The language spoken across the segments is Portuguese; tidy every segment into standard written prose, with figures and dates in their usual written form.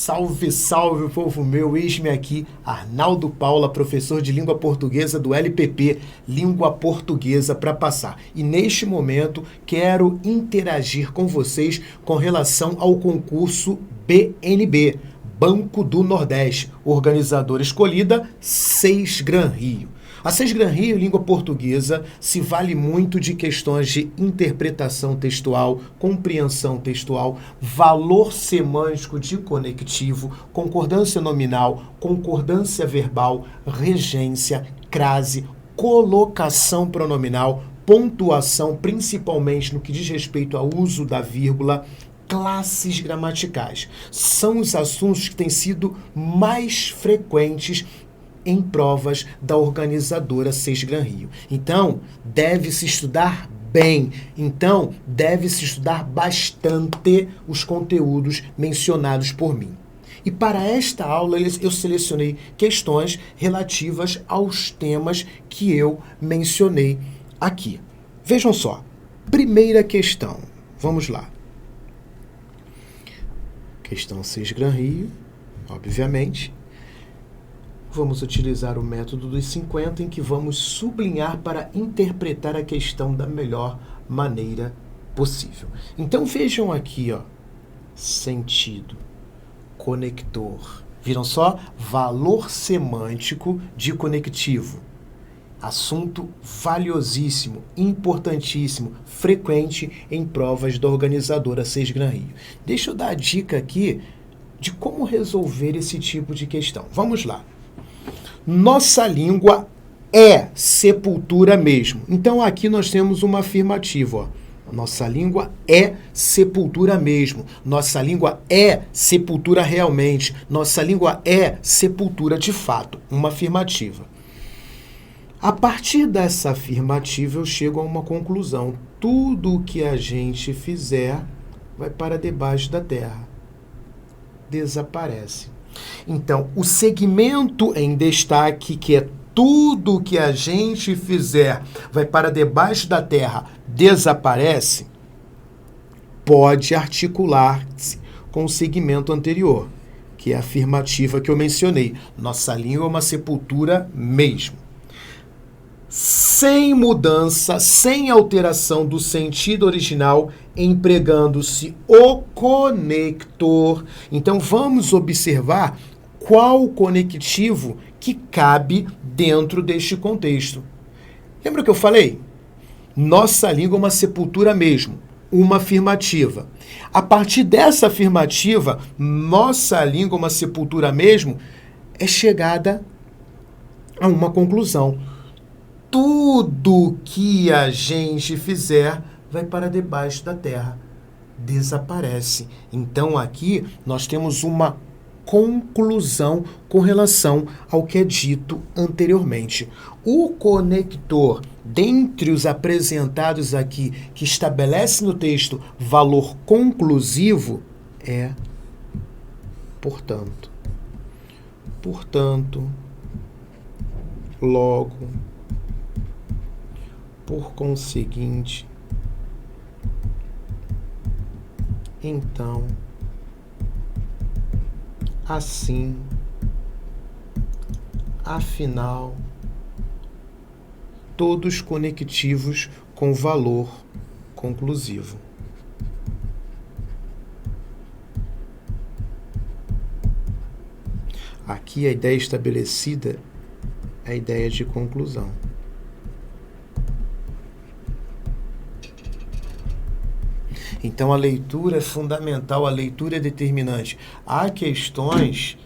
Salve, salve, povo meu! Eis-me aqui, Arnaldo Paula, professor de língua portuguesa do LPP, Língua Portuguesa para Passar. E neste momento quero interagir com vocês com relação ao concurso BNB, Banco do Nordeste, organizadora escolhida, SESGRAN Rio. A SESGRAN Rio, língua portuguesa, se vale muito de questões de interpretação textual, compreensão textual, valor semântico de conectivo, concordância nominal, concordância verbal, regência, crase, colocação pronominal, pontuação, principalmente no que diz respeito ao uso da vírgula, classes gramaticais. São os assuntos que têm sido mais frequentes em provas da organizadora SESGRAN Rio. Então, deve-se estudar bem. Então, deve-se estudar bastante os conteúdos mencionados por mim. E para esta aula, eu selecionei questões relativas aos temas que eu mencionei aqui. Vejam só. Primeira questão. Vamos lá. Questão SESGRAN Rio, obviamente. Vamos utilizar o método dos 50, em que vamos sublinhar para interpretar a questão da melhor maneira possível. Então vejam aqui, ó, sentido, conector. Viram só? Valor semântico de conectivo. Assunto valiosíssimo, importantíssimo, frequente em provas da organizadora SESGRAN Rio. Deixa eu dar a dica aqui de como resolver esse tipo de questão. Vamos lá. Nossa língua é sepultura mesmo. Então, aqui nós temos uma afirmativa. Ó. Nossa língua é sepultura mesmo. Nossa língua é sepultura realmente. Nossa língua é sepultura de fato. Uma afirmativa. A partir dessa afirmativa, eu chego a uma conclusão. Tudo o que a gente fizer vai para debaixo da terra. Desaparece. Então, o segmento em destaque, que é tudo que a gente fizer vai para debaixo da terra, desaparece, pode articular-se com o segmento anterior, que é a afirmativa que eu mencionei. Nossa língua é uma sepultura mesmo. Sem mudança, sem alteração do sentido original, empregando-se o conector. Então, vamos observar qual o conectivo que cabe dentro deste contexto. Lembra que eu falei? Nossa língua é uma sepultura mesmo. Uma afirmativa. A partir dessa afirmativa, nossa língua é uma sepultura mesmo, é chegada a uma conclusão. Tudo que a gente fizer vai para debaixo da terra, desaparece. Então aqui nós temos uma conclusão com relação ao que é dito anteriormente. O conector, dentre os apresentados aqui, que estabelece no texto valor conclusivo, é portanto, logo, por conseguinte, então, assim, afinal, todos conectivos com valor conclusivo. Aqui a ideia estabelecida é a ideia de conclusão. Então, a leitura é fundamental, a leitura é determinante. Há questões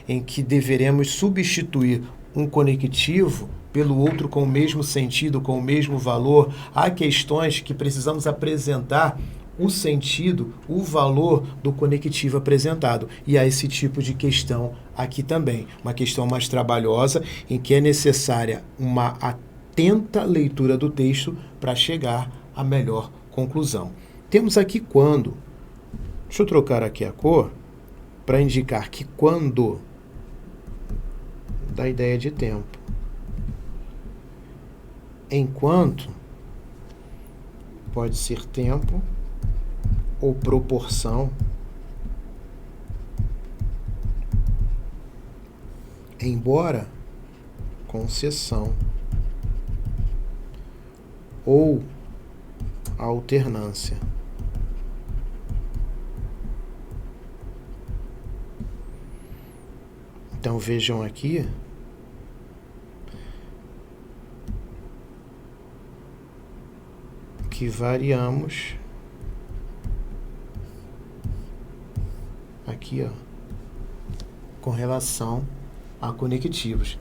em que deveremos substituir um conectivo pelo outro com o mesmo sentido, com o mesmo valor. Há questões que precisamos apresentar o sentido, o valor do conectivo apresentado. E há esse tipo de questão aqui também. Uma questão mais trabalhosa, em que é necessária uma atenta leitura do texto para chegar à melhor conclusão. Temos aqui quando. Deixa eu trocar aqui a cor para indicar que quando dá ideia de tempo. Enquanto pode ser tempo ou proporção embora concessão ou alternância. Então vejam aqui que variamos aqui, ó, com relação a conectivos.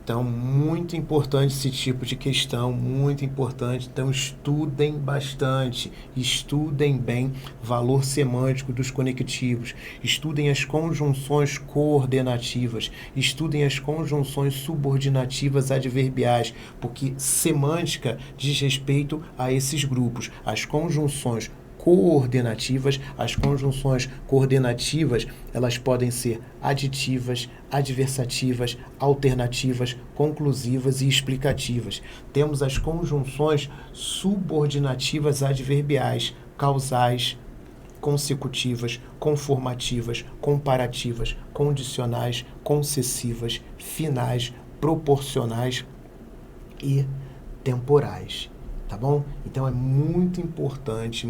Então, muito importante esse tipo de questão, muito importante. Então, estudem bastante, estudem bem valor semântico dos conectivos, estudem as conjunções coordenativas, estudem as conjunções subordinativas adverbiais, porque semântica diz respeito a esses grupos. As conjunções coordenativas, as conjunções coordenativas, elas podem ser aditivas, adversativas, alternativas, conclusivas e explicativas. Temos as conjunções subordinativas adverbiais, causais, consecutivas, conformativas, comparativas, condicionais, concessivas, finais, proporcionais e temporais. Tá bom? Então é muito importante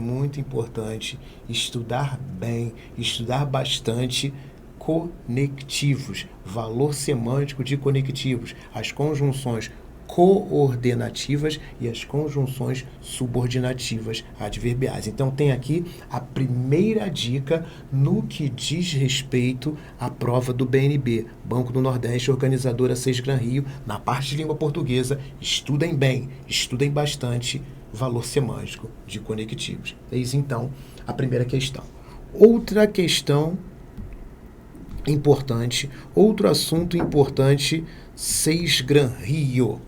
estudar bem, estudar bastante conectivos, valor semântico de conectivos, as conjunções coordenativas e as conjunções subordinativas adverbiais. Então tem aqui a primeira dica no que diz respeito à prova do BNB, Banco do Nordeste, organizadora Sesgran Rio, na parte de língua portuguesa. Estudem bem, estudem bastante valor semântico de conectivos. Eis então a primeira questão. Outra questão importante, outro assunto importante, Sesgran Rio.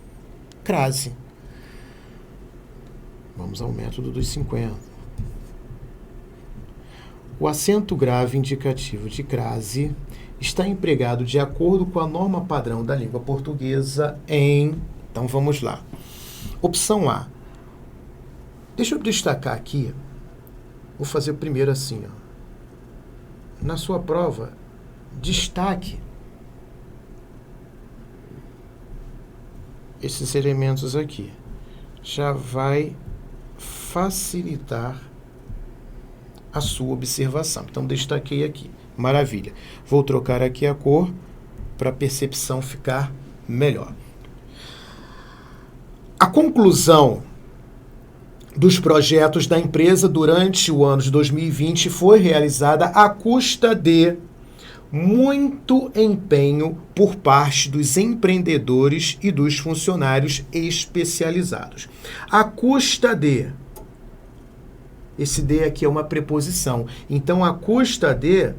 Crase. Vamos ao método dos 50. O acento grave indicativo de crase está empregado de acordo com a norma padrão da língua portuguesa em... Então vamos lá. Opção A. Deixa eu destacar aqui. Vou fazer o primeiro assim, ó. Na sua prova, destaque esses elementos aqui. Já vai facilitar a sua observação. Então, destaquei aqui. Maravilha. Vou trocar aqui a cor para a percepção ficar melhor. A conclusão dos projetos da empresa durante o ano de 2020 foi realizada à custa de muito empenho por parte dos empreendedores e dos funcionários especializados. À custa de... Esse de aqui é uma preposição. Então, à custa de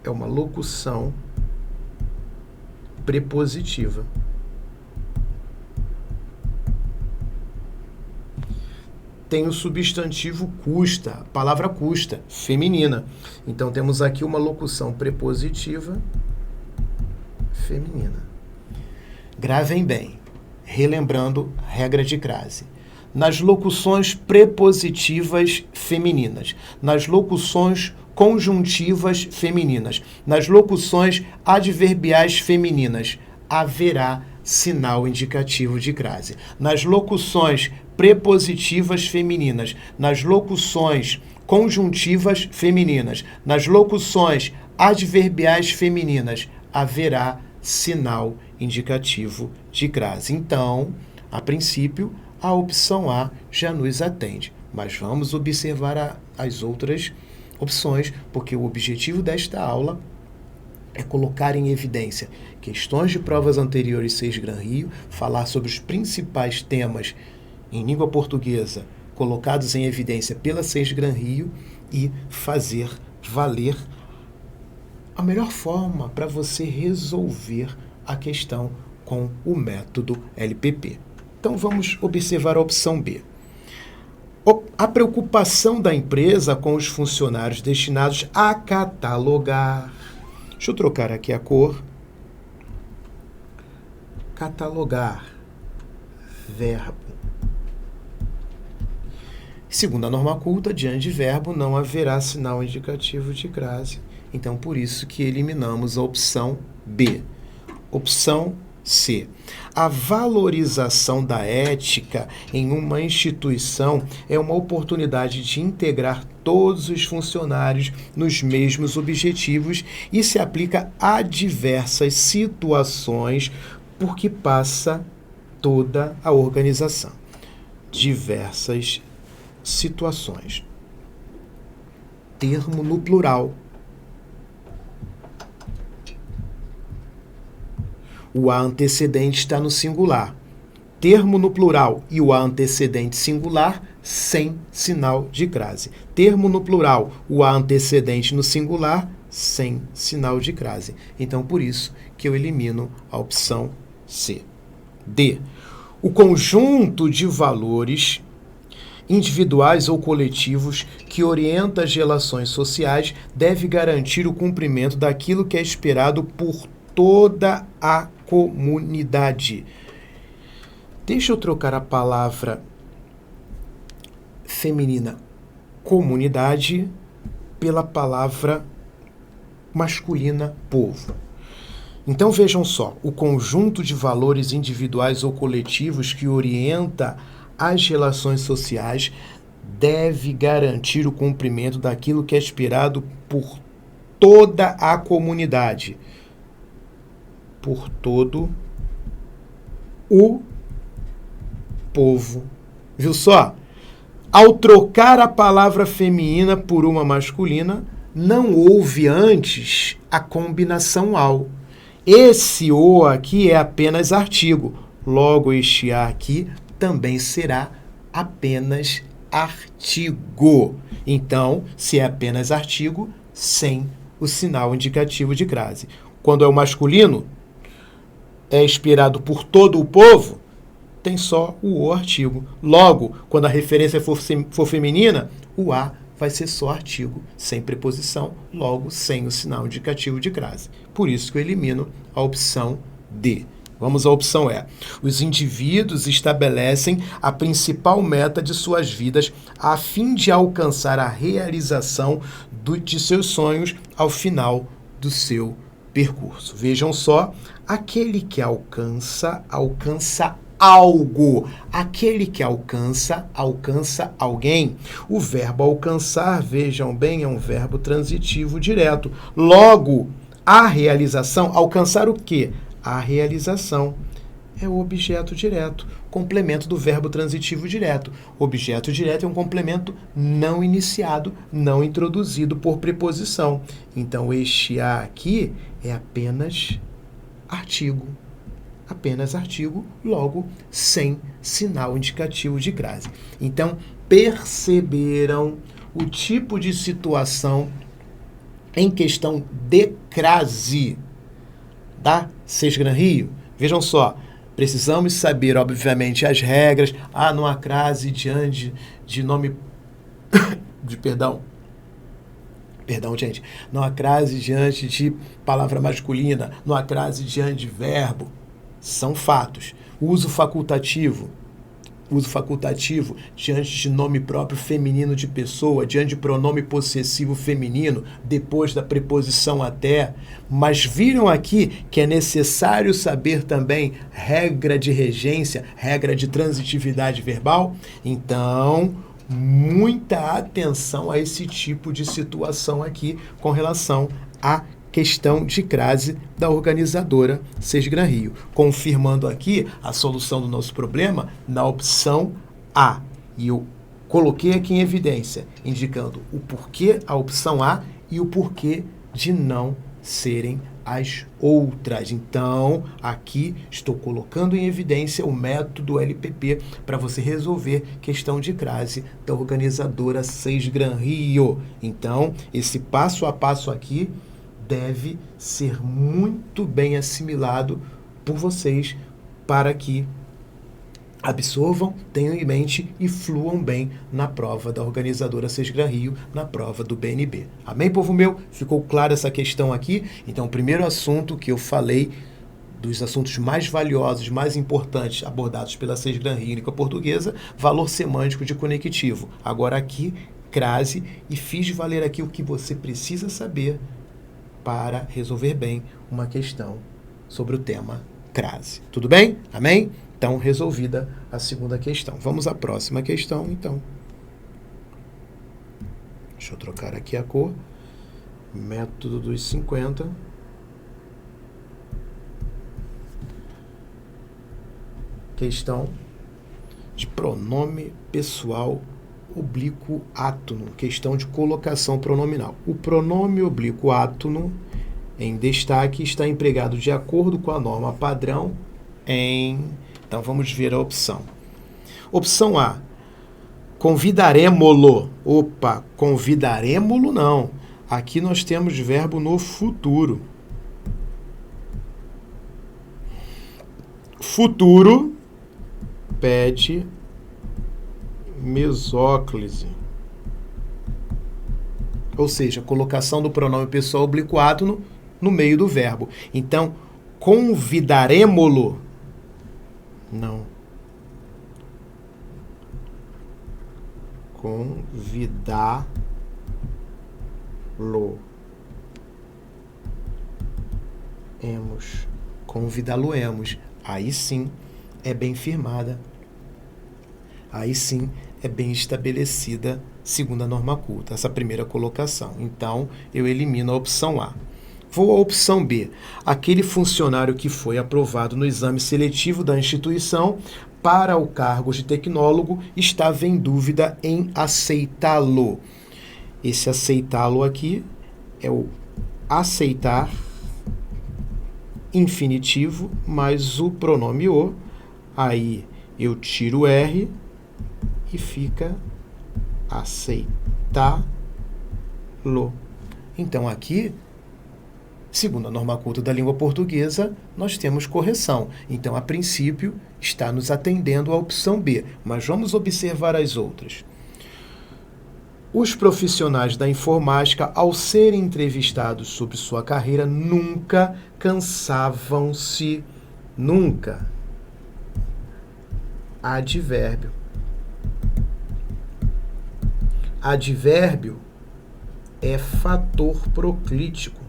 é uma locução prepositiva. Tem o substantivo custa, a palavra custa, feminina. Então, temos aqui uma locução prepositiva feminina. Gravem bem, relembrando regra de crase. Nas locuções prepositivas femininas, nas locuções conjuntivas femininas, nas locuções adverbiais femininas, haverá sinal indicativo de crase. Nas locuções prepositivas femininas, nas locuções conjuntivas femininas, nas locuções adverbiais femininas, haverá sinal indicativo de crase. Então, a princípio, a opção A já nos atende, mas vamos observar as outras opções, porque o objetivo desta aula é colocar em evidência questões de provas anteriores Sesgran Rio, falar sobre os principais temas em língua portuguesa colocados em evidência pela Sesgran Rio e fazer valer a melhor forma para você resolver a questão com o método LPP. Então vamos observar a opção B. A preocupação da empresa com os funcionários destinados a catalogar. Deixa eu trocar aqui a cor. Catalogar. Verbo. Segundo a norma culta, diante de verbo não haverá sinal indicativo de crase. Então, por isso que eliminamos a opção B. Opção C. A valorização da ética em uma instituição é uma oportunidade de integrar todos os funcionários nos mesmos objetivos e se aplica a diversas situações porque passa toda a organização. Diversas situações. Termo no plural. O a antecedente está no singular. Termo no plural e o a antecedente singular sem sinal de crase. Termo no plural, o a antecedente no singular sem sinal de crase. Então, por isso que eu elimino a opção C. D. O conjunto de valores individuais ou coletivos que orienta as relações sociais deve garantir o cumprimento daquilo que é esperado por toda a comunidade. Deixa eu trocar a palavra feminina comunidade pela palavra masculina povo. Então vejam só, o conjunto de valores individuais ou coletivos que orienta as relações sociais deve garantir o cumprimento daquilo que é esperado por toda a comunidade. Por todo o povo. Viu só? Ao trocar a palavra feminina por uma masculina, não houve antes a combinação ao. Esse o aqui é apenas artigo. Logo, este a aqui também será apenas artigo. Então, se é apenas artigo, sem o sinal indicativo de crase. Quando é o masculino, é esperado por todo o povo, tem só o artigo. Logo, quando a referência for feminina, o a vai ser só artigo, sem preposição, logo sem o sinal indicativo de crase. Por isso que eu elimino a opção D. Vamos à opção E. Os indivíduos estabelecem a principal meta de suas vidas a fim de alcançar a realização de seus sonhos ao final do seu percurso. Vejam só, aquele que alcança, alcança algo. Aquele que alcança, alcança alguém. O verbo alcançar, vejam bem, é um verbo transitivo direto. Logo, a realização, alcançar o quê? A realização é o objeto direto, complemento do verbo transitivo direto. Objeto direto é um complemento não iniciado, não introduzido por preposição. Então, este a aqui é apenas artigo. Apenas artigo, logo, sem sinal indicativo de crase. Então, perceberam o tipo de situação em questão de crase da Sesgran Rio? Vejam só, precisamos saber, obviamente, as regras. Não há crase diante de nome... Perdão, gente. Não há crase diante de palavra masculina. Não há crase diante de verbo. São fatos. Uso facultativo diante de nome próprio feminino de pessoa, diante de pronome possessivo feminino, depois da preposição até. Mas viram aqui que é necessário saber também regra de regência, regra de transitividade verbal? Então, muita atenção a esse tipo de situação aqui com relação a questão de crase da organizadora Sesgran Rio. Confirmando aqui a solução do nosso problema na opção A. E eu coloquei aqui em evidência, indicando o porquê a opção A e o porquê de não serem as outras. Então, aqui estou colocando em evidência o método LPP para você resolver questão de crase da organizadora Sesgran Rio. Então, esse passo a passo aqui deve ser muito bem assimilado por vocês para que absorvam, tenham em mente e fluam bem na prova da organizadora Sesgran Rio, na prova do BNB. Amém, povo meu? Ficou clara essa questão aqui? Então, o primeiro assunto que eu falei, dos assuntos mais valiosos, mais importantes abordados pela Sesgran Rio Língua Portuguesa, valor semântico de conectivo. Agora aqui, crase, e fiz valer aqui o que você precisa saber para resolver bem uma questão sobre o tema crase. Tudo bem? Amém? Então, resolvida a segunda questão. Vamos à próxima questão, então. Deixa eu trocar aqui a cor. Método dos 50. Questão de pronome pessoal oblíquo átono. Questão de colocação pronominal. O pronome oblíquo átono em destaque está empregado de acordo com a norma padrão em... Então, vamos ver a opção. Opção A. Convidaremo-lo. Opa, convidaremo-lo não. Aqui nós temos verbo no futuro. Futuro pede mesóclise. Ou seja, colocação do pronome pessoal oblíquo átono no meio do verbo. Então, convidaremo-lo. Não. Convidá-lo. Convidá-lo-emos. Aí sim é bem firmada. Aí sim é bem estabelecida, segundo a norma culta, essa primeira colocação. Então, eu elimino a opção A. Vou à opção B. Aquele funcionário que foi aprovado no exame seletivo da instituição para o cargo de tecnólogo estava em dúvida em aceitá-lo. Esse aceitá-lo aqui é o aceitar infinitivo mais o pronome o. Aí eu tiro o R e fica aceitá-lo. Então aqui, segundo a norma culta da língua portuguesa, nós temos correção. Então, a princípio, está nos atendendo a opção B. Mas vamos observar as outras. Os profissionais da informática, ao serem entrevistados sobre sua carreira, nunca cansavam-se. Nunca. Advérbio. Advérbio é fator proclítico.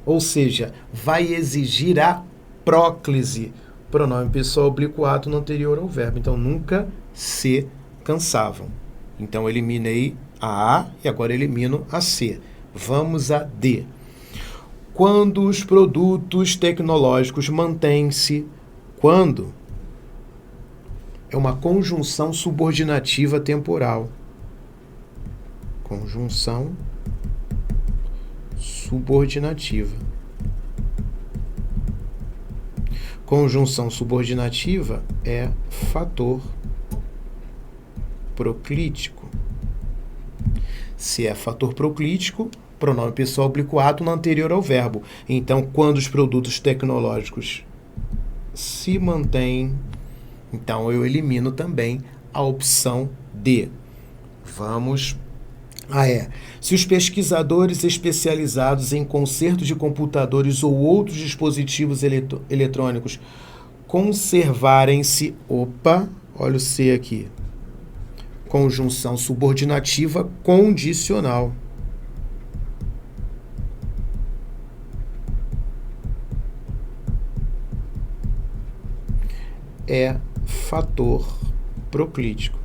Ou seja, vai exigir a próclise, pronome pessoal oblíquo átono anterior ao verbo. Então, nunca se cansavam. Então, eliminei a A e agora elimino a C. Vamos a D. Quando os produtos tecnológicos mantêm-se, quando é uma conjunção subordinativa temporal. Conjunção subordinativa. Conjunção subordinativa é fator proclítico. Se é fator proclítico, pronome pessoal oblíquo átono anterior ao verbo. Então, quando os produtos tecnológicos se mantêm, então eu elimino também a opção D. Vamos a E. Se os pesquisadores especializados em conserto de computadores ou outros dispositivos eletrônicos conservarem-se... Opa, olha o C aqui. Conjunção subordinativa condicional. É fator proclítico.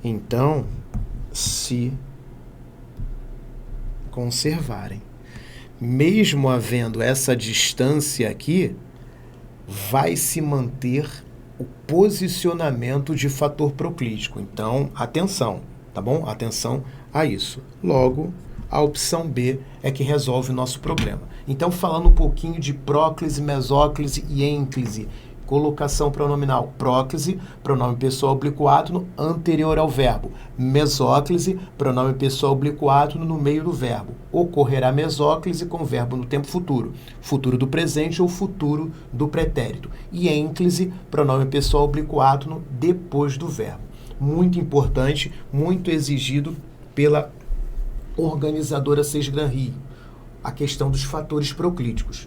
Então, se conservarem. Mesmo havendo essa distância aqui, vai se manter o posicionamento de fator proclítico. Então, atenção, tá bom? Atenção a isso. Logo, a opção B é que resolve o nosso problema. Então, falando um pouquinho de próclise, mesóclise e ênclise. Colocação pronominal. Próclise, pronome pessoal oblíquo átono anterior ao verbo. Mesóclise, pronome pessoal oblíquo átono no meio do verbo. Ocorrerá mesóclise com verbo no tempo futuro. Futuro do presente ou futuro do pretérito. E ênclise, pronome pessoal oblíquo átono depois do verbo. Muito importante, muito exigido pela organizadora Sesgran-Rio. A questão dos fatores proclíticos.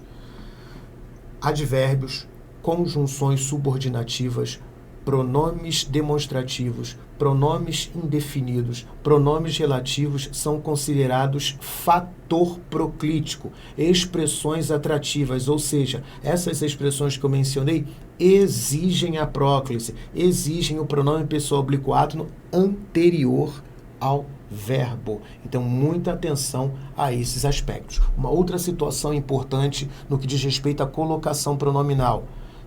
Advérbios, conjunções subordinativas, pronomes demonstrativos, pronomes indefinidos, pronomes relativos são considerados fator proclítico, expressões atrativas, ou seja, essas expressões que eu mencionei exigem a próclise, exigem o pronome pessoal oblíquo átono anterior ao verbo. Então, muita atenção a esses aspectos. Uma outra situação importante no que diz respeito à colocação pronominal: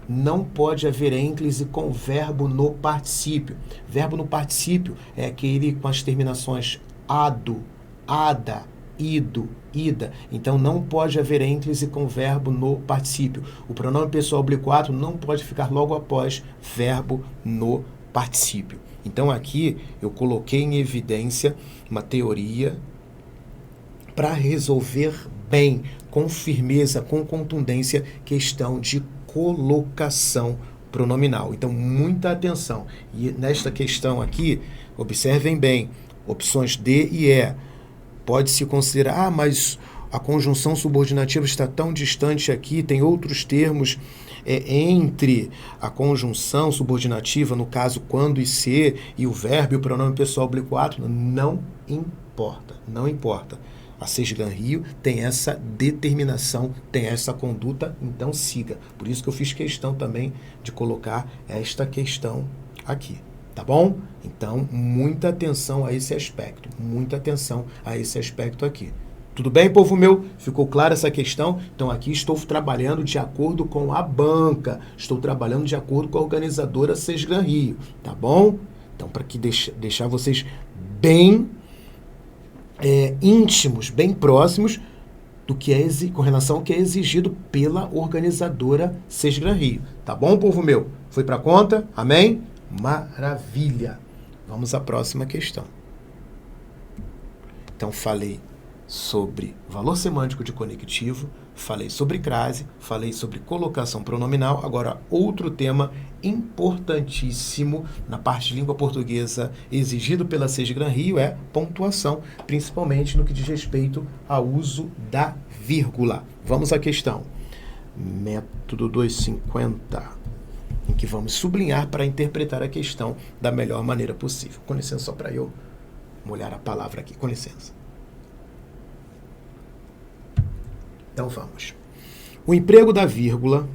não pode haver ênclise com verbo no particípio. Verbo no particípio é aquele com as terminações ado, ada, ido, ida. Então, não pode haver ênclise com verbo no particípio. O pronome pessoal oblíquo átono não pode ficar logo após verbo no particípio. Então, aqui eu coloquei em evidência uma teoria para resolver bem, com firmeza, com contundência, questão de colocação pronominal. Então, muita atenção. E nesta questão aqui, observem bem, opções D e E. Pode-se considerar, mas a conjunção subordinativa está tão distante aqui, tem outros termos entre a conjunção subordinativa, no caso quando e se, e o verbo e o pronome pessoal oblíquo átono. Não importa, não importa. A Sesgran-Rio tem essa determinação, tem essa conduta, então siga. Por isso que eu fiz questão também de colocar esta questão aqui, tá bom? Então, muita atenção a esse aspecto, muita atenção a esse aspecto aqui. Tudo bem, povo meu? Ficou clara essa questão? Então, aqui estou trabalhando de acordo com a banca, estou trabalhando de acordo com a organizadora Sesgran-Rio, tá bom? Então, para que deixar vocês bem íntimos, bem próximos do que com relação ao que é exigido pela organizadora Sesgran-Rio. Tá bom, povo meu? Foi para conta? Amém? Maravilha! Vamos à próxima questão. Então, falei sobre valor semântico de conectivo, falei sobre crase, falei sobre colocação pronominal. Agora, outro tema importantíssimo na parte de língua portuguesa exigido pela Sesgran-Rio é pontuação, principalmente no que diz respeito ao uso da vírgula. Vamos à questão. Método 250, em que vamos sublinhar para interpretar a questão da melhor maneira possível. Com licença, só para eu molhar a palavra aqui. Com licença. Então vamos. O emprego da vírgula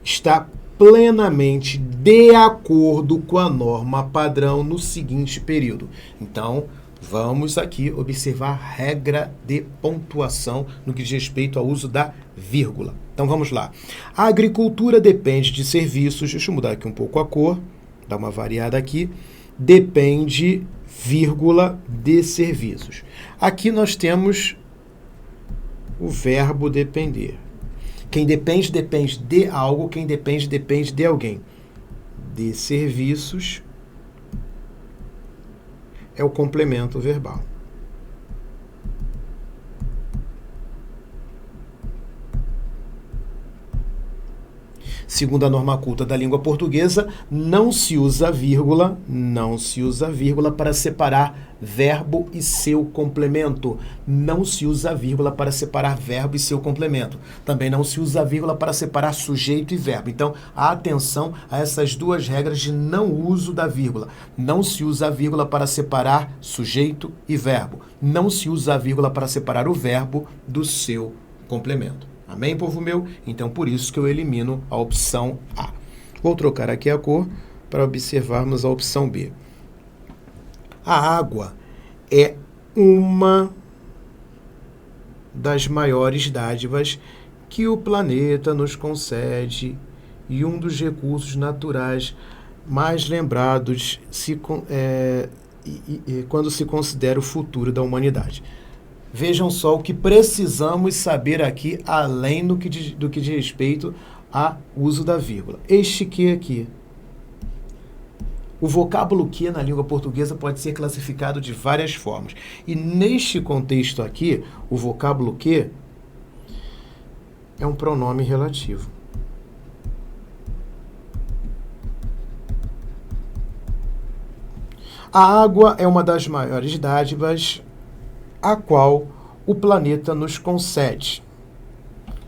está plenamente de acordo com a norma padrão no seguinte período. Então, vamos aqui observar a regra de pontuação no que diz respeito ao uso da vírgula. Então vamos lá. A agricultura depende de serviços. Deixa eu mudar aqui um pouco a cor, dar uma variada aqui. Depende, vírgula, de serviços. Aqui nós temos o verbo depender. Quem depende, depende de algo. Quem depende, depende de alguém. De serviços é o complemento verbal. Segundo a norma culta da língua portuguesa, não se usa vírgula para separar verbo e seu complemento. Não se usa vírgula para separar verbo e seu complemento. Também não se usa vírgula para separar sujeito e verbo. Então, atenção a essas duas regras de não uso da vírgula. Não se usa vírgula para separar sujeito e verbo. Não se usa vírgula para separar o verbo do seu complemento. Amém, povo meu? Então, por isso que eu elimino a opção A. Vou trocar aqui a cor para observarmos a opção B. A água é uma das maiores dádivas que o planeta nos concede e um dos recursos naturais mais lembrados quando se considera o futuro da humanidade. Vejam só o que precisamos saber aqui, além do que diz respeito ao uso da vírgula. Este que aqui. O vocábulo que na língua portuguesa pode ser classificado de várias formas. E neste contexto aqui, o vocábulo que é um pronome relativo. A água é uma das maiores dádivas a qual o planeta nos concede.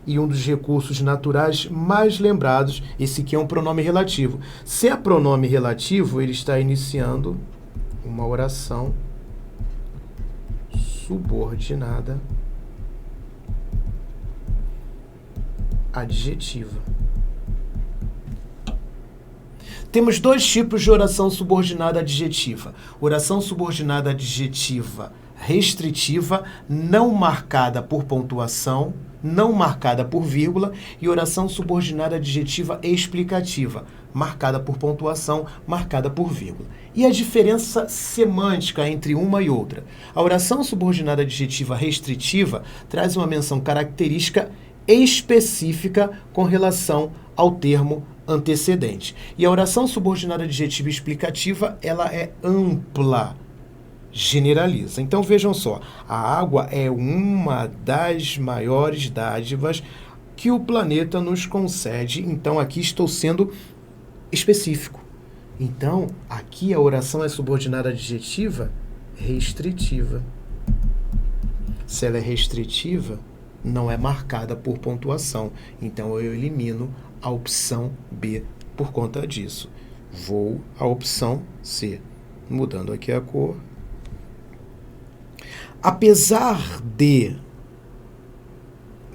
e um dos recursos naturais mais lembrados. Esse aqui é um pronome relativo. Se é pronome relativo, ele está iniciando uma oração subordinada adjetiva. Temos dois tipos de oração subordinada adjetiva. Oração subordinada adjetiva restritiva, não marcada por pontuação, não marcada por vírgula, e oração subordinada adjetiva explicativa, marcada por pontuação, marcada por vírgula. E a diferença semântica entre uma e outra? A oração subordinada adjetiva restritiva traz uma menção característica específica com relação ao termo antecedente. E a oração subordinada adjetiva explicativa, ela é ampla, generaliza. Então vejam só, a água é uma das maiores dádivas que o planeta nos concede. Então aqui estou sendo específico. Então aqui a oração é subordinada adjetiva restritiva. Se ela é restritiva, não é marcada por pontuação. Então eu elimino a opção B por conta disso. Vou à opção C. Mudando aqui a cor. Apesar de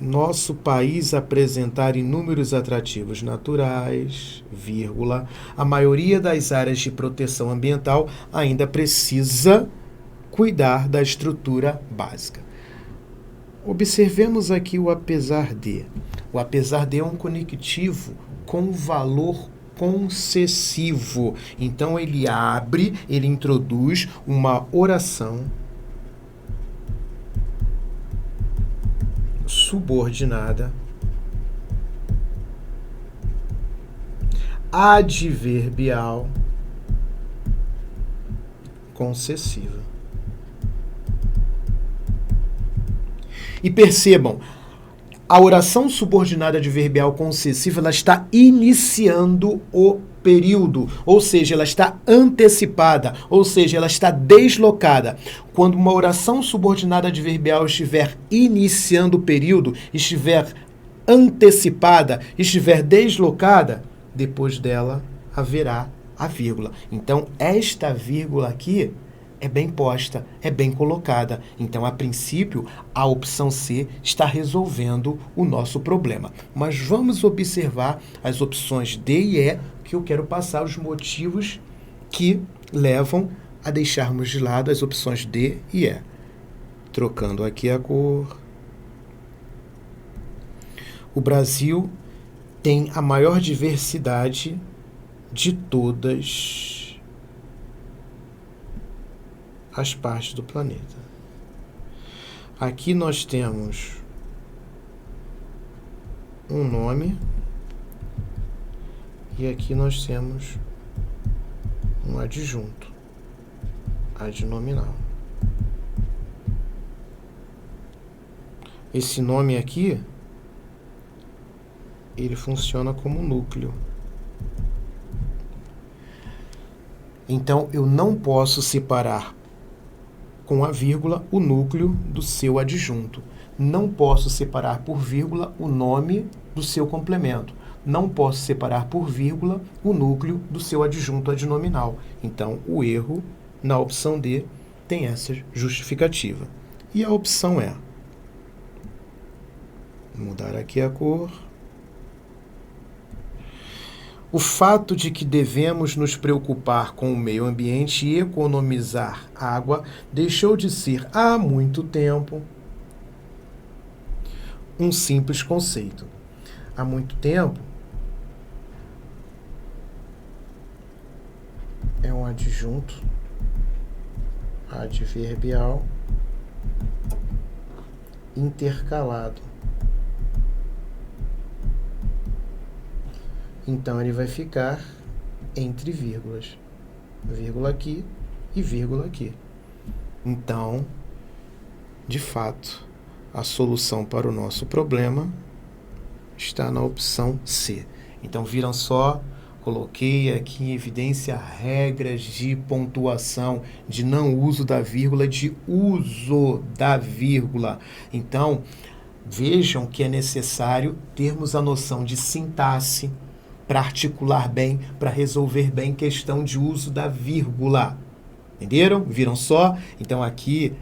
nosso país apresentar inúmeros atrativos naturais, vírgula, a maioria das áreas de proteção ambiental ainda precisa cuidar da estrutura básica. Observemos aqui o apesar de. O apesar de é um conectivo com valor concessivo. Então ele abre, ele introduz uma oração subordinada adverbial concessiva. E percebam, a oração subordinada adverbial concessiva, ela está iniciando o período, ou seja, ela está antecipada, ou seja, ela está deslocada. Quando uma oração subordinada adverbial estiver iniciando o período, estiver antecipada, estiver deslocada, depois dela haverá a vírgula. Então, esta vírgula aqui é bem posta, é bem colocada. Então, a princípio, a opção C está resolvendo o nosso problema. Mas vamos observar as opções D e E, que eu quero passar os motivos que levam a deixarmos de lado as opções D e E. Trocando aqui a cor. O Brasil tem a maior diversidade de todas as partes do planeta. Aqui nós temos um nome e aqui nós temos um adjunto, adnominal. Esse nome aqui, ele funciona como núcleo. Então, eu não posso separar com a vírgula o núcleo do seu adjunto. Não posso separar por vírgula o nome do seu complemento. Não posso separar por vírgula o núcleo do seu adjunto adnominal. Então, o erro na opção D tem essa justificativa. E a opção E. Vou mudar aqui a cor. O fato de que devemos nos preocupar com o meio ambiente e economizar água deixou de ser, há muito tempo, um simples conceito. Há muito tempo é um adjunto adverbial intercalado. Então, ele vai ficar entre vírgulas. Vírgula aqui e vírgula aqui. Então, de fato, a solução para o nosso problema está na opção C. Então, viram só, coloquei aqui em evidência regras de pontuação, de não uso da vírgula, de uso da vírgula. Então, Vejam que é necessário termos a noção de sintaxe para articular bem, para resolver bem questão de uso da vírgula. Entenderam? Viram só? Então aqui,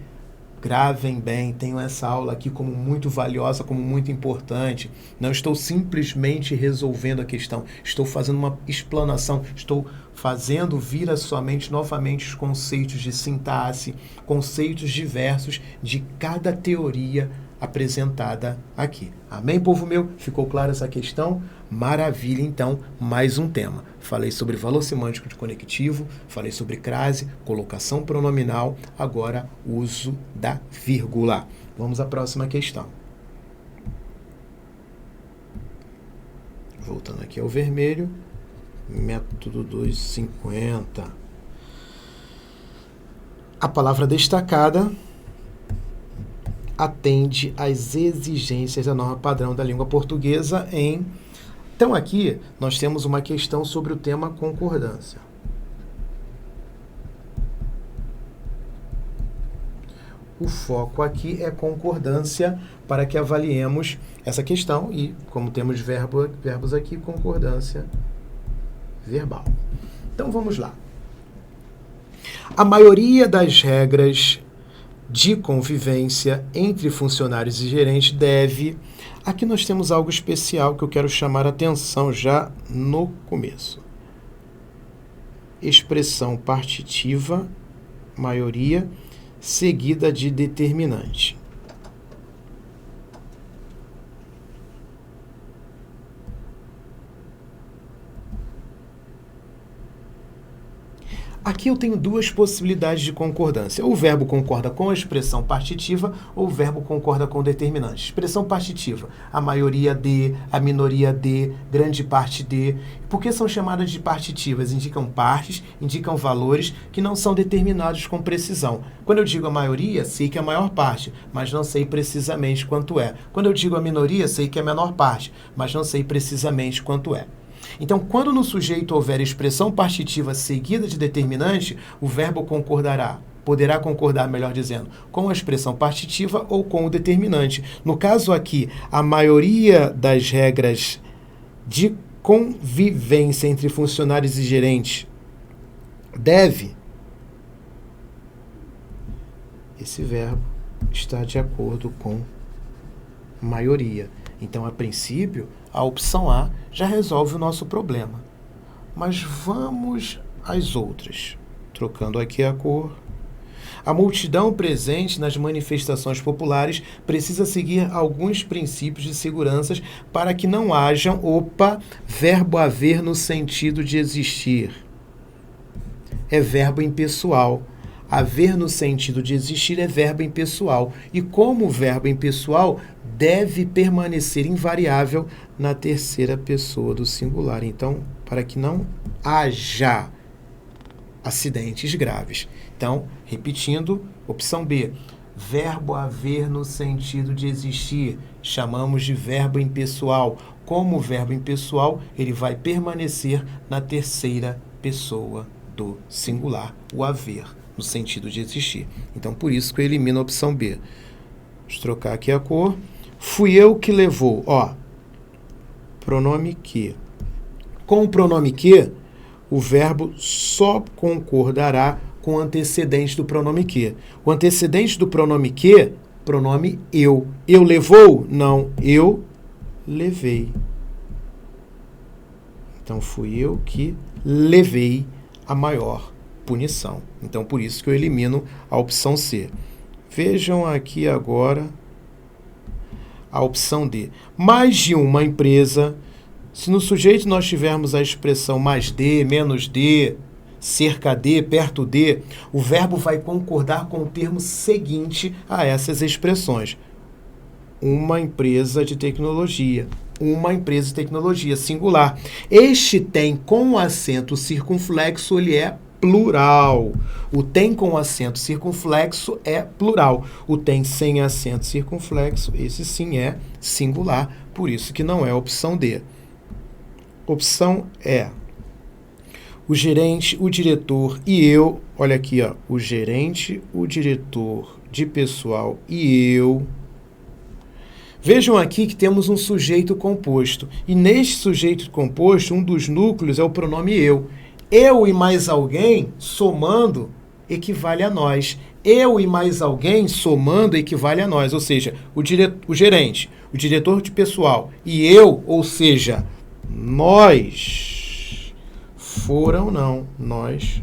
gravem bem, tenham essa aula aqui como muito valiosa, como muito importante. Não estou simplesmente resolvendo a questão, estou fazendo uma explanação, estou fazendo vir à sua mente novamente os conceitos de sintaxe, conceitos diversos de cada teoria apresentada aqui. Amém, povo meu? Ficou clara essa questão? Maravilha, então, mais um tema. Falei sobre valor semântico de conectivo, falei sobre crase, colocação pronominal, agora uso da vírgula. Vamos à próxima questão. Voltando aqui ao vermelho, método 250. A palavra destacada atende às exigências da norma padrão da língua portuguesa em... Então aqui nós temos uma questão sobre o tema concordância. O foco aqui é concordância para que avaliemos essa questão e, como temos verbos aqui, concordância verbal. Então vamos lá. A maioria das regras de convivência entre funcionários e gerentes deve... Aqui nós temos algo especial que eu quero chamar a atenção já no começo. Expressão partitiva, maioria, seguida de determinante. Aqui eu tenho duas possibilidades de concordância. O verbo concorda com a expressão partitiva ou o verbo concorda com o determinante. Expressão partitiva, a maioria de, a minoria de, grande parte de. Por que são chamadas de partitivas? Indicam partes, indicam valores que não são determinados com precisão. Quando eu digo a maioria, sei que é a maior parte, mas não sei precisamente quanto é. Quando eu digo a minoria, sei que é a menor parte, mas não sei precisamente quanto é. Então, quando no sujeito houver expressão partitiva seguida de determinante, o verbo poderá concordar, melhor dizendo, com a expressão partitiva ou com o determinante. No caso aqui, a maioria das regras de convivência entre funcionários e gerentes deve, esse verbo está de acordo com maioria. Então, a princípio, a opção A já resolve o nosso problema. Mas vamos às outras. Trocando aqui a cor. A multidão presente nas manifestações populares precisa seguir alguns princípios de segurança para que não hajam, verbo haver no sentido de existir. É verbo impessoal. Haver no sentido de existir é verbo impessoal. E como verbo impessoal, deve permanecer invariável na terceira pessoa do singular. Então, para que não haja acidentes graves. Então, repetindo, opção B. Verbo haver no sentido de existir, chamamos de verbo impessoal. Como verbo impessoal, ele vai permanecer na terceira pessoa do singular, o haver, no sentido de existir. Então, por isso que eu elimino a opção B. Deixa eu trocar aqui a cor. Fui eu que levou, pronome que. Com o pronome que, o verbo só concordará com o antecedente do pronome que. O antecedente do pronome que, pronome eu. Eu levou? Não, eu levei. Então, fui eu que levei a maior punição. Então, por isso que eu elimino a opção C. Vejam aqui agora a opção D. Mais de uma empresa, se no sujeito nós tivermos a expressão mais de, menos de, cerca de, perto de, o verbo vai concordar com o termo seguinte a essas expressões. Uma empresa de tecnologia. Uma empresa de tecnologia, singular. Este tem com acento circunflexo, ele é plural. O tem com acento circunflexo é plural. O tem sem acento circunflexo, esse sim é singular, por isso que não é a opção D. Opção E. O gerente, o diretor e eu, olha aqui, o gerente, o diretor de pessoal e eu Vejam aqui que temos um sujeito composto. E neste sujeito composto, um dos núcleos é o pronome eu. Eu e mais alguém, somando, equivale a nós. Eu e mais alguém, somando, equivale a nós. Ou seja, o gerente, o diretor de pessoal e eu, ou seja, nós. Foram, não. Nós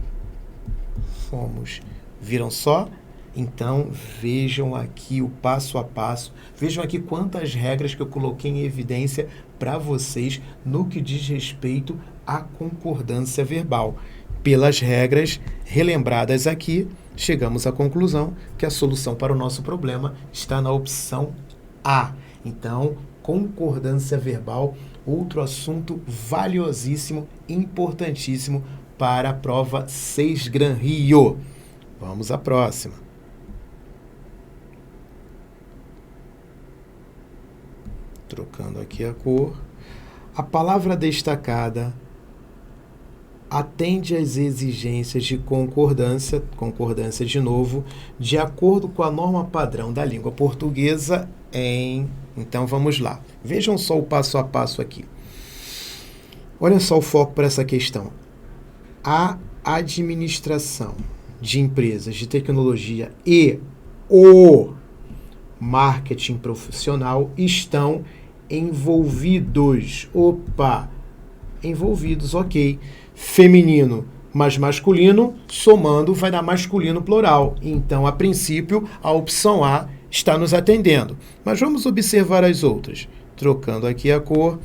fomos. Viram só? Então, vejam aqui o passo a passo. Vejam aqui quantas regras que eu coloquei em evidência para vocês no que diz respeito à concordância verbal. Pelas regras relembradas aqui, chegamos à conclusão que a solução para o nosso problema está na opção A. Então, concordância verbal, outro assunto valiosíssimo, importantíssimo para a prova 6 Gran Rio. Vamos à próxima. Trocando aqui a cor. A palavra destacada atende às exigências de concordância de novo, de acordo com a norma padrão da língua portuguesa em... Então, vamos lá. Vejam só o passo a passo aqui. Olha só o foco para essa questão. A administração de empresas de tecnologia e o marketing profissional estão envolvidos. Envolvidos, ok. Feminino mais masculino, somando vai dar masculino plural. Então, a princípio, a opção A está nos atendendo. Mas vamos observar as outras. Trocando aqui a cor.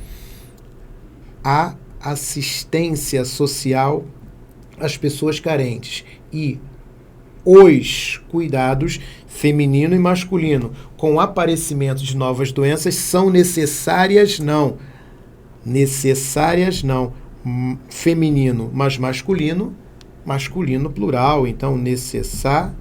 A assistência social às pessoas carentes e os cuidados feminino e masculino com o aparecimento de novas doenças são necessárias? Não. Necessárias? Não. Feminino mais masculino, masculino plural. Então, necessários.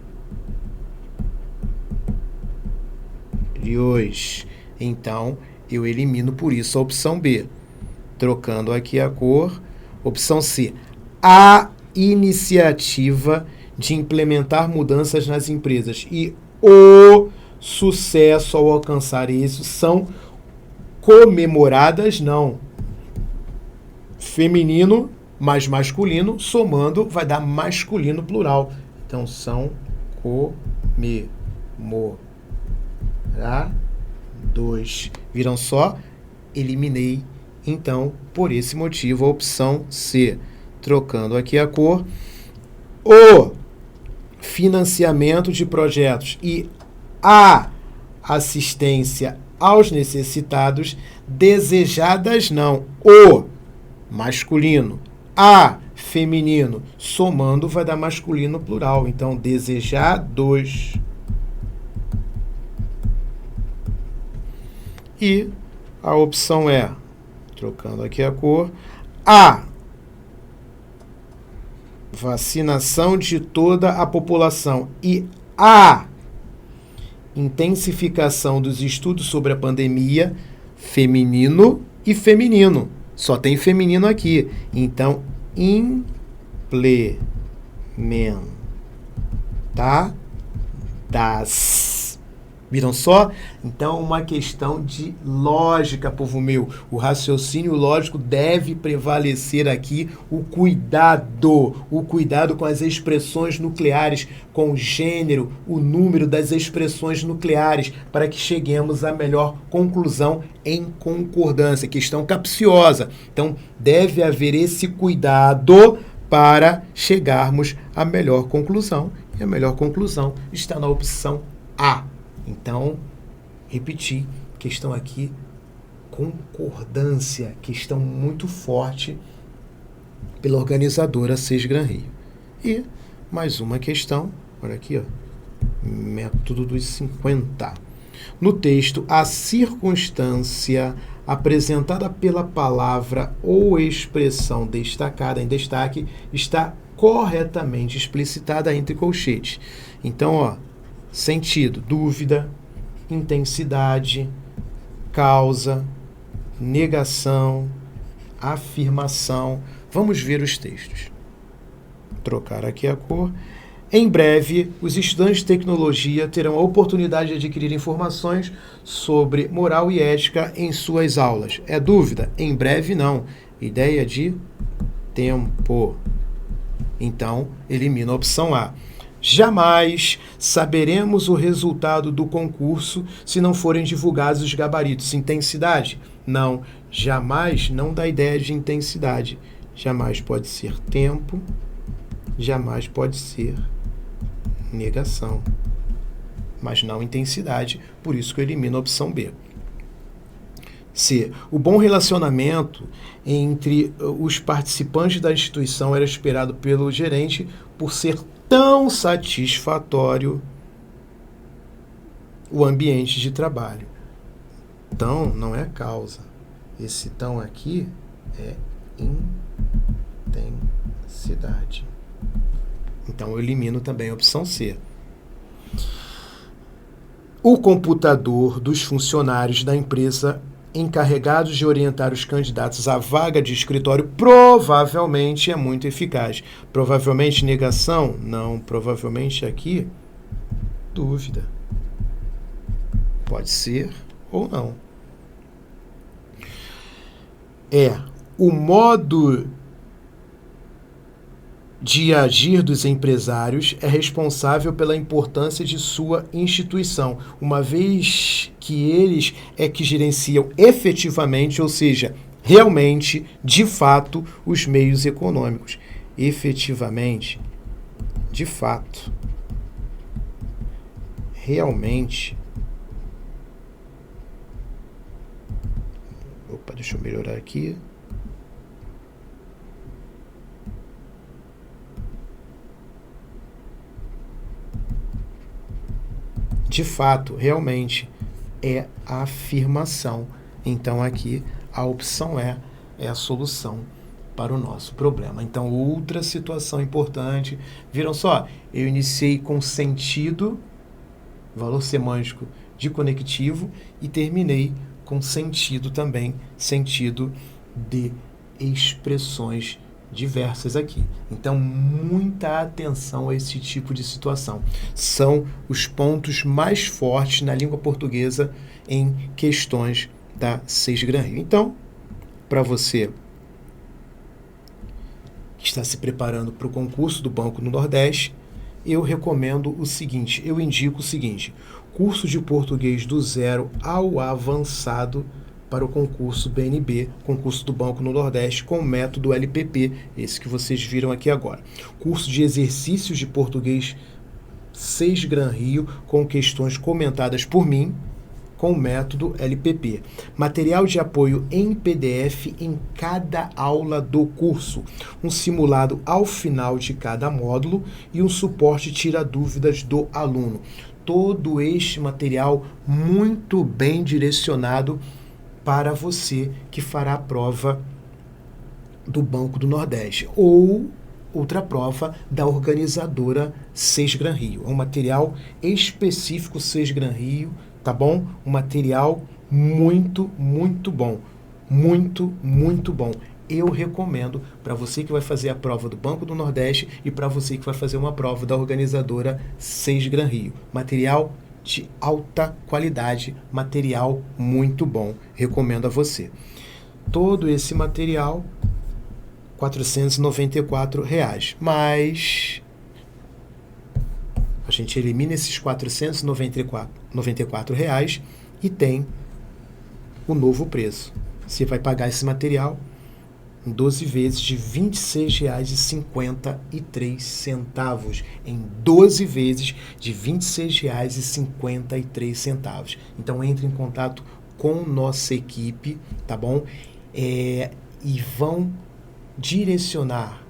Então, eu elimino por isso a opção B. Trocando aqui a cor. Opção C. A iniciativa de implementar mudanças nas empresas e o sucesso ao alcançar isso são comemoradas? Não. Feminino mais masculino, somando, vai dar masculino plural. Então, são comemorados. Viram só? Eliminei, então, por esse motivo, a opção C. Trocando aqui a cor. O financiamento de projetos e a assistência aos necessitados desejadas? Não. O masculino, a feminino, somando vai dar masculino plural. Então, desejados. E a opção é, trocando aqui a cor, a vacinação de toda a população e a intensificação dos estudos sobre a pandemia, feminino e feminino. Só tem feminino aqui. Então, implementadas. Viram só? Então, uma questão de lógica, povo meu. O raciocínio lógico deve prevalecer aqui, o cuidado com as expressões nucleares, com o gênero, o número das expressões nucleares, para que cheguemos à melhor conclusão em concordância. Questão capciosa. Então, deve haver esse cuidado para chegarmos à melhor conclusão. E a melhor conclusão está na opção A. Então, repetir, questão aqui, concordância, questão muito forte pela organizadora 6 Gran Rio. E mais uma questão, olha aqui, ó, método dos 50. No texto, a circunstância apresentada pela palavra ou expressão destacada em destaque está corretamente explicitada entre colchetes. Então, ó, sentido, dúvida, intensidade, causa, negação, afirmação. Vamos ver os textos. Trocar aqui a cor. Em breve, os estudantes de tecnologia terão a oportunidade de adquirir informações sobre moral e ética em suas aulas. É dúvida? Em breve, não. Ideia de tempo. Então, elimina a opção A. Jamais saberemos o resultado do concurso se não forem divulgados os gabaritos. Intensidade? Não. Jamais não dá ideia de intensidade. Jamais pode ser tempo. Jamais pode ser negação. Mas não intensidade. Por isso que eu elimino a opção B. C. O bom relacionamento entre os participantes da instituição era esperado pelo gerente por ser tão satisfatório o ambiente de trabalho. Tão não é causa. Esse tão aqui é intensidade. Então eu elimino também a opção C. O computador dos funcionários da empresa encarregados de orientar os candidatos à vaga de escritório provavelmente é muito eficaz. Provavelmente negação? Não. Provavelmente aqui, dúvida. Pode ser ou não. O modo de agir dos empresários é responsável pela importância de sua instituição, uma vez que eles é que gerenciam efetivamente, ou seja, realmente, de fato, os meios econômicos. Efetivamente, de fato, realmente. Opa, deixa eu melhorar aqui. De fato, realmente, é a afirmação. Então, aqui, a opção é a solução para o nosso problema. Então, outra situação importante. Viram só? Eu iniciei com sentido, valor semântico de conectivo, e terminei com sentido também, sentido de expressões diversas aqui. Então, muita atenção a esse tipo de situação. São os pontos mais fortes na língua portuguesa em questões da 6 Gran Rio. Então, para você que está se preparando para o concurso do Banco do Nordeste, eu recomendo o seguinte, eu indico o seguinte: curso de português do 0 ao avançado para o concurso BNB, concurso do Banco no Nordeste, com o método LPP, esse que vocês viram aqui agora. Curso de exercícios de português 6 Gran Rio, com questões comentadas por mim, com o método LPP. Material de apoio em PDF em cada aula do curso. Um simulado ao final de cada módulo e um suporte tira dúvidas do aluno. Todo este material muito bem direcionado para você que fará a prova do Banco do Nordeste ou outra prova da organizadora 6 Gran Rio. É um material específico 6 Gran Rio, tá bom? Um material muito, muito bom. Muito, muito bom. Eu recomendo para você que vai fazer a prova do Banco do Nordeste e para você que vai fazer uma prova da organizadora 6 Gran Rio. Material de alta qualidade, material muito bom. Recomendo a você. Todo esse material, R$ 494. Mas a gente elimina esses R$ 494 e tem o novo preço. Você vai pagar esse material em 12 vezes de R$ 26,53. Em 12 vezes de R$ 26,53. Então, entre em contato com nossa equipe, tá bom? E vão direcionar,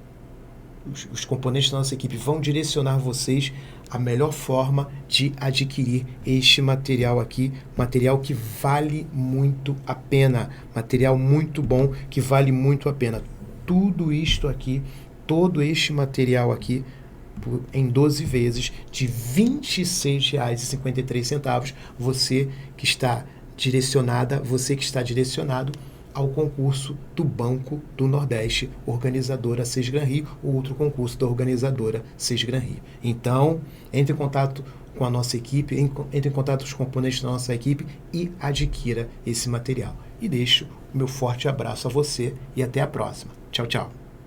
os componentes da nossa equipe vão direcionar vocês a melhor forma de adquirir este material aqui, material que vale muito a pena, material muito bom que vale muito a pena. Tudo isto aqui, todo este material aqui, em 12 vezes de R$ 26,53, você que está direcionada, você que está direcionado, ao concurso do Banco do Nordeste, organizadora Sesgran Rio, o outro concurso da organizadora Sesgran Rio. Então, entre em contato com a nossa equipe, entre em contato com os componentes da nossa equipe e adquira esse material. E deixo o meu forte abraço a você e até a próxima. Tchau, tchau.